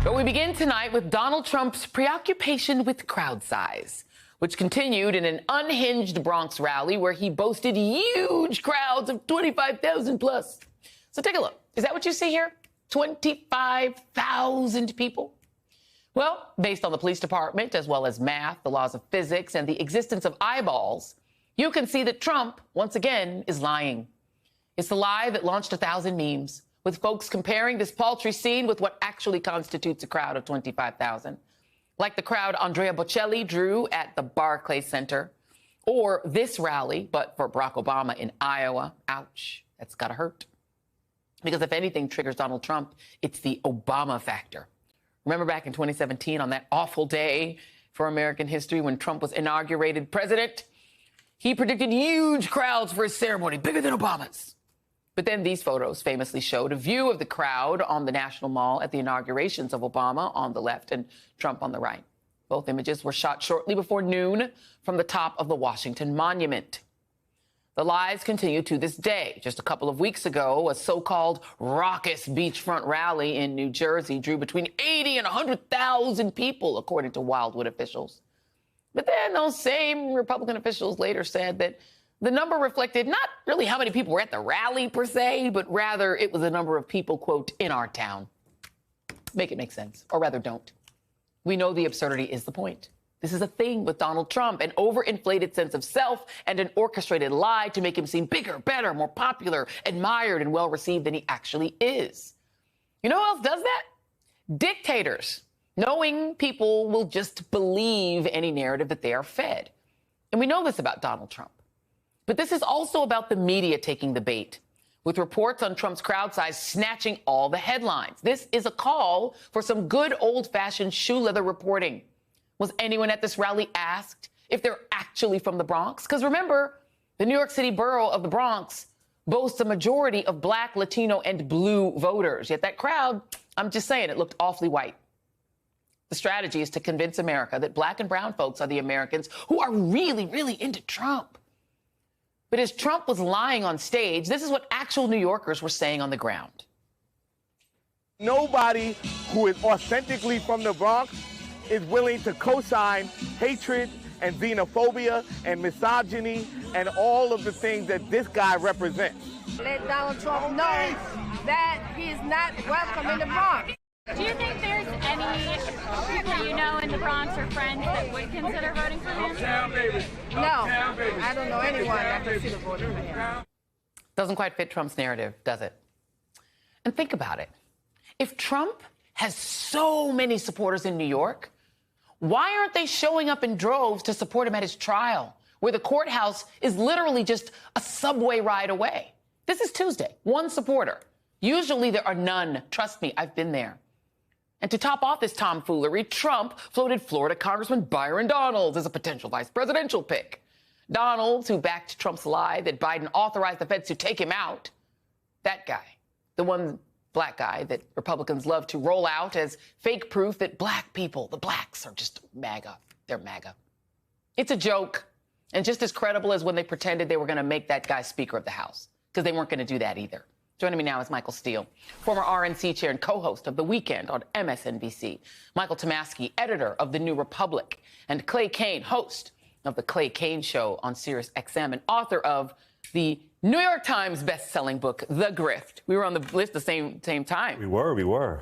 But we begin tonight with Donald Trump's preoccupation with crowd size, which continued in an unhinged Bronx rally where he boasted huge crowds of 25,000 plus. So take a look. Is that what you see here? 25,000 people? Well, based on the police department, as well as math, the laws of physics, and the existence of eyeballs, you can see that Trump, once again, is lying. It's the lie that launched 1,000 memes, with folks comparing this paltry scene with what actually constitutes a crowd of 25,000. Like the crowd Andrea Bocelli drew at the Barclays Center, or this rally, but for Barack Obama in Iowa. Ouch, that's gotta hurt. Because if anything triggers Donald Trump, it's the Obama factor. Remember back in 2017 on that awful day for American history when Trump was inaugurated president? He predicted huge crowds for his ceremony, bigger than Obama's. But then these photos famously showed a view of the crowd on the National Mall at the inaugurations of Obama on the left and Trump on the right. Both images were shot shortly before noon from the top of the Washington Monument. The lies continue to this day. Just a couple of weeks ago, a so-called raucous beachfront rally in New Jersey drew between 80 and 100,000 people, according to Wildwood officials. But then those same Republican officials later said that the number reflected not really how many people were at the rally per se, but rather it was a number of people, quote, in our town. Make it make sense, or rather don't. We know the absurdity is the point. This is a thing with Donald Trump, an overinflated sense of self and an orchestrated lie to make him seem bigger, better, more popular, admired, and well-received than he actually is. You know who else does that? Dictators, knowing people will just believe any narrative that they are fed. And we know this about Donald Trump. But this is also about the media taking the bait, with reports on Trump's crowd size snatching all the headlines. This is a call for some good old-fashioned shoe leather reporting. Was anyone at this rally asked if they're actually from the Bronx? Because remember, the New York City borough of the Bronx boasts a majority of Black, Latino, and blue voters. Yet that crowd, I'm just saying, it looked awfully white. The strategy is to convince America that Black and brown folks are the Americans who are really, really into Trump. But as Trump was lying on stage, this is what actual New Yorkers were saying on the ground. Nobody who is authentically from the Bronx is willing to co-sign hatred and xenophobia and misogyny and all of the things that this guy represents. Let Donald Trump know that he is not welcome in the Bronx. Do you think there's any people you know in the Bronx or friends that would consider voting for him? No, I don't know anyone that consider voting for him. Doesn't quite fit Trump's narrative, does it? And think about it. If Trump has so many supporters in New York, why aren't they showing up in droves to support him at his trial, where the courthouse is literally just a subway ride away? This is Tuesday, one supporter. Usually there are none. Trust me, I've been there. And to top off this tomfoolery, Trump floated Florida Congressman Byron Donalds as a potential vice presidential pick. Donalds, who backed Trump's lie that Biden authorized the feds to take him out, that guy, the one Black guy that Republicans love to roll out as fake proof that Black people, the Blacks, are just MAGA. They're MAGA. It's a joke, and just as credible as when they pretended they were going to make that guy Speaker of the House, because they weren't going to do that either. Joining me now is Michael Steele, former RNC chair and co-host of The Weekend on MSNBC. Michael Tomasky, editor of The New Republic, and Clay Cane, host of The Clay Cane Show on Sirius XM and author of the New York Times best-selling book, The Grift. We were on the list the same time. We were.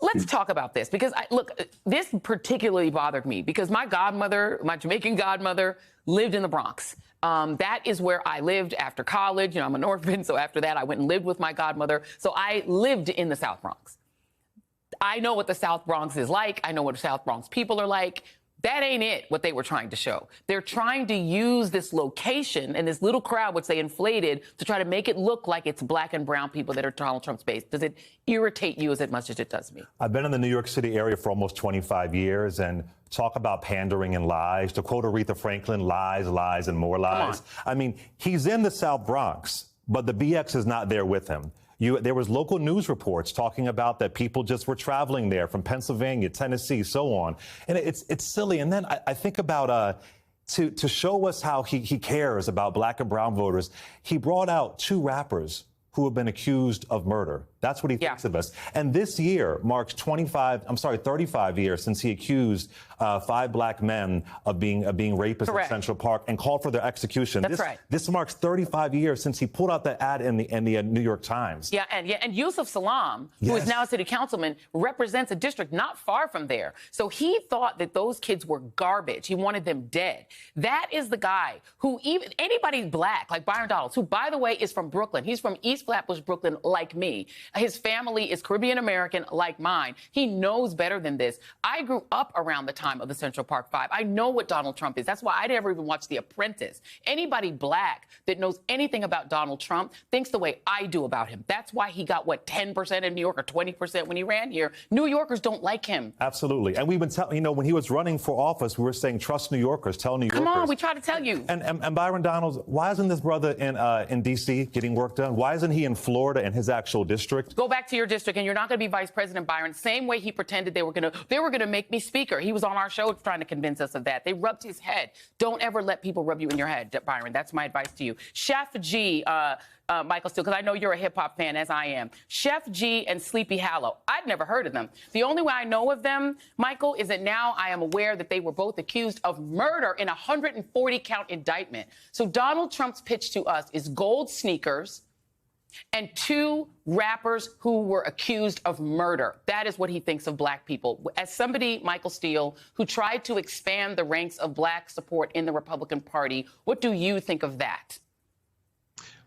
Let's talk about this, because, look, this particularly bothered me because my godmother, my Jamaican godmother, lived in the Bronx. That is where I lived after college. You know, I'm an orphan, so after that, I went and lived with my godmother. So I lived in the South Bronx. I know what the South Bronx is like. I know what the South Bronx people are like. That ain't it, what they were trying to show. They're trying to use this location and this little crowd, which they inflated, to try to make it look like it's Black and brown people that are Donald Trump's base. Does it irritate you as much as it does me? I've been in the New York City area for almost 25 years, and talk about pandering and lies. To quote Aretha Franklin, lies, lies, and more lies. I mean, he's in the South Bronx, but the BX is not there with him. There was local news reports talking about that people just were traveling there from Pennsylvania, Tennessee, so on. And it's silly. And then I think about to show us how he cares about Black and brown voters, he brought out two rappers who have been accused of murder. That's what he thinks of us. And this year marks 35 years since he accused 5 black men of being rapists in Central Park and called for their execution. That's right. This marks 35 years since he put out that ad in the New York Times. And Yusuf Salam, who is now a city councilman, represents a district not far from there. So he thought that those kids were garbage. He wanted them dead. That is the guy who, even anybody black like Byron Donalds, who, by the way, is from Brooklyn. He's from East Flatbush, Brooklyn, like me. His family is Caribbean American, like mine. He knows better than this. I grew up around the time of the Central Park Five. I know what Donald Trump is. That's why I never even watched The Apprentice. Anybody black that knows anything about Donald Trump thinks the way I do about him. That's why he got, 10% in New York or 20% when he ran here. New Yorkers don't like him. Absolutely. And we've been telling, when he was running for office, we were saying, trust New Yorkers, tell New Yorkers. Come on, we try to tell you. And Byron Donalds, why isn't this brother in D.C. getting work done? Why isn't he in Florida in his actual district? Go back to your district, and you're not going to be Vice President, Byron. Same way he pretended they were going to make me Speaker. He was on our show trying to convince us of that. They rubbed his head. Don't ever let people rub you in your head, Byron. That's my advice to you. Chef G, Michael Steele, because I know you're a hip-hop fan, as I am. Chef G and Sleepy Hallow. I'd never heard of them. The only way I know of them, Michael, is that now I am aware that they were both accused of murder in a 140-count indictment. So Donald Trump's pitch to us is gold sneakers and 2 rappers who were accused of murder. That is what he thinks of black people. As somebody, Michael Steele, who tried to expand the ranks of black support in the Republican Party, what do you think of that?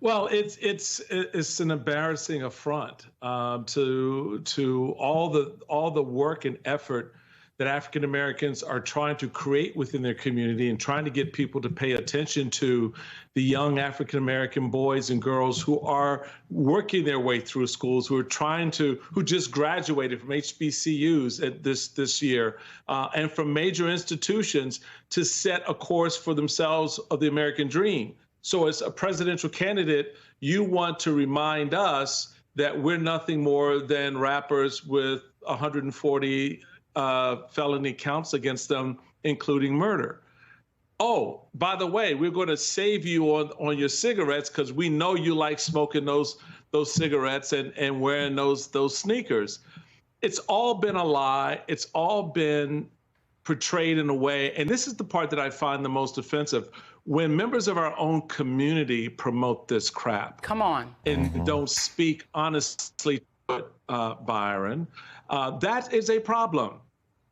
Well, it's an embarrassing affront to all the work and effort that African Americans are trying to create within their community and trying to get people to pay attention to the young African American boys and girls who are working their way through schools, who just graduated from HBCUs at this year and from major institutions to set a course for themselves of the American dream. So as a presidential candidate, you want to remind us that we're nothing more than rappers with 140 felony counts against them, including murder. Oh, by the way, we're going to save you on your cigarettes because we know you like smoking those cigarettes and wearing those sneakers. It's all been a lie. It's all been portrayed in a way, and this is the part that I find the most offensive, when members of our own community promote this crap. Come on. And don't speak honestly to it, Byron. That is a problem.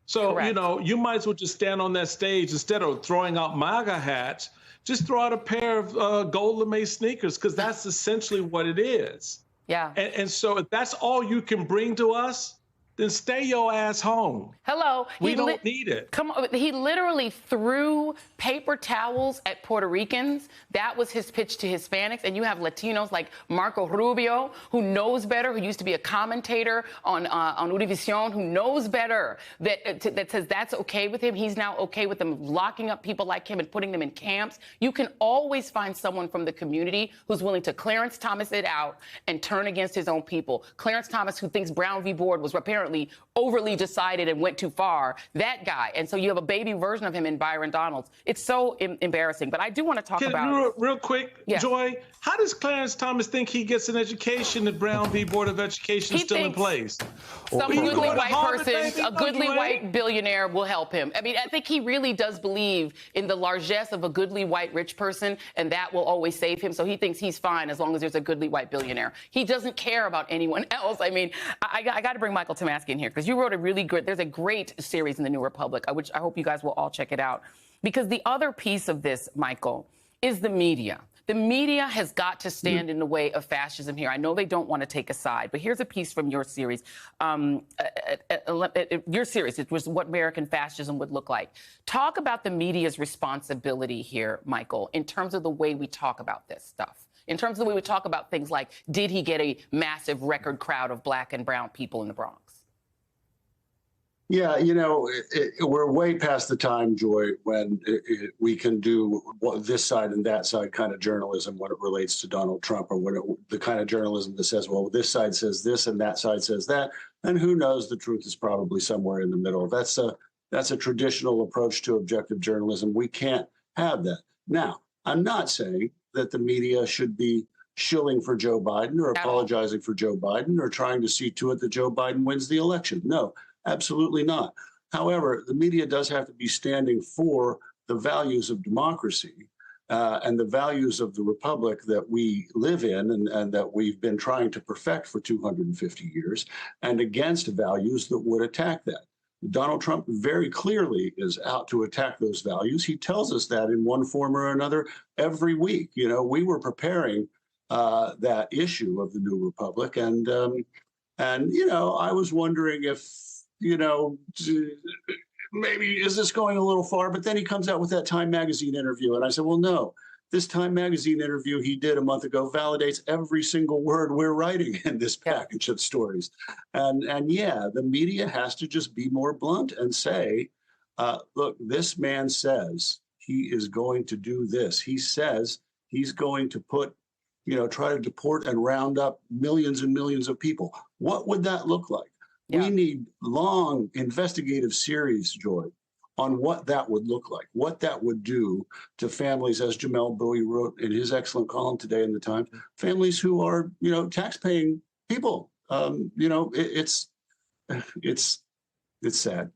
So, Correct. You might as well just stand on that stage instead of throwing out MAGA hats, just throw out a pair of gold lame sneakers, because that's essentially what it is. Yeah. And so if that's all you can bring to us, then stay your ass home. Hello. We don't need it. Come on. He literally threw paper towels at Puerto Ricans. That was his pitch to Hispanics. And you have Latinos like Marco Rubio, who knows better, who used to be a commentator on Univision, who knows better, that says that's okay with him. He's now okay with them locking up people like him and putting them in camps. You can always find someone from the community who's willing to Clarence Thomas it out and turn against his own people. Clarence Thomas, who thinks Brown v. Board was apparently overly decided and went too far, that guy. And so you have a baby version of him in Byron Donalds. It's so embarrassing. But I do want to talk about... Real quick, yeah. Joy, how does Clarence Thomas think he gets an education if Brown v. Board of Education is still in place? Some goodly white person, a goodly white billionaire will help him. I mean, I think he really does believe in the largesse of a goodly white rich person, and that will always save him. So he thinks he's fine as long as there's a goodly white billionaire. He doesn't care about anyone else. I mean, I got to bring Michael Tomasky in here, because you wrote a really good, there's a great series in the New Republic, which I hope you guys will all check it out. Because the other piece of this, Michael, is the media. The media has got to stand in the way of fascism here. I know they don't want to take a side, but here's a piece from your series. Your series, it was what American fascism would look like. Talk about the media's responsibility here, Michael, in terms of the way we talk about this stuff. In terms of the way we talk about things like, did he get a massive record crowd of black and brown people in the Bronx? Yeah, we're way past the time, Joy, when we can do this side and that side kind of journalism when it relates to Donald Trump, or the kind of journalism that says, well, this side says this and that side says that, and who knows, the truth is probably somewhere in the middle. That's a traditional approach to objective journalism. We can't have that. Now, I'm not saying that the media should be shilling for Joe Biden or apologizing for Joe Biden or trying to see to it that Joe Biden wins the election. No, absolutely not. However, the media does have to be standing for the values of democracy and the values of the republic that we live in and that we've been trying to perfect for 250 years, and against values that would attack that. Donald Trump very clearly is out to attack those values. He tells us that in one form or another every week. You know, we were preparing that issue of the New Republic, and you know, I was wondering if, you know, maybe is this going a little far? But then he comes out with that Time Magazine interview, and I said, well, no. This Time Magazine interview he did a month ago validates every single word we're writing in this package of stories. And yeah, the media has to just be more blunt and say, look, this man says he is going to do this. He says he's going to put, you know, try to deport and round up millions and millions of people. What would that look like? Yeah. We need long investigative series, Joy, on what that would look like, what that would do to families, as Jamel Bowie wrote in his excellent column today in the Times, families who are, you know, tax-paying people. You know, it's sad.